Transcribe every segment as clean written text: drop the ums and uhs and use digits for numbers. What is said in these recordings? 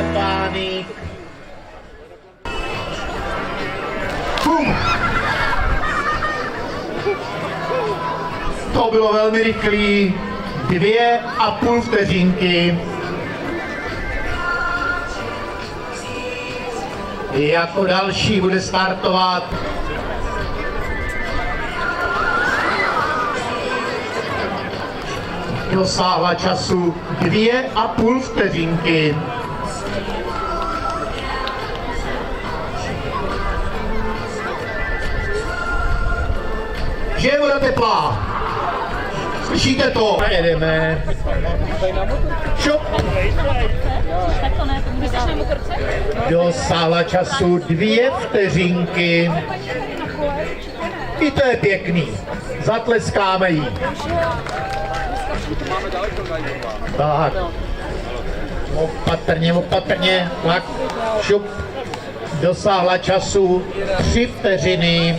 Štefánik. To bylo velmi rychlý, 2,5 vteřinky. Jako další bude startovat dosáhla času 2,5 vteřinky. Že je voda teplá. Slyšíte to? Jedeme. Šup. Dosáhla času 2 vteřinky. I to je pěkný. Zatleskáme jí. Tak. Opatrně, opatrně. Tak. Šup. Dosáhla času 3 vteřiny.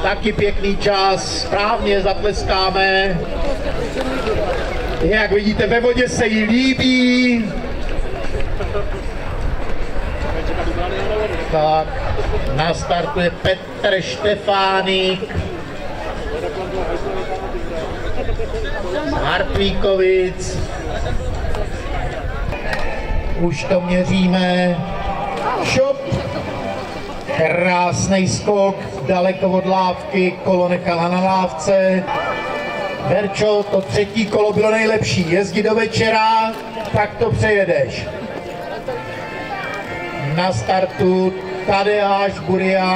Taky pěkný čas, správně zatleskáme. Jak vidíte, ve vodě se jí líbí. Tak, nastartuje Petr Štefánik z Hartvíkovic. Už to měříme. Šup. Krásný skok, daleko od lávky, kolo nechala na lávce. Verčo, to 3. kolo bylo nejlepší. Jezdi do večera, tak to přejedeš. Na startu Tadeáš Burián.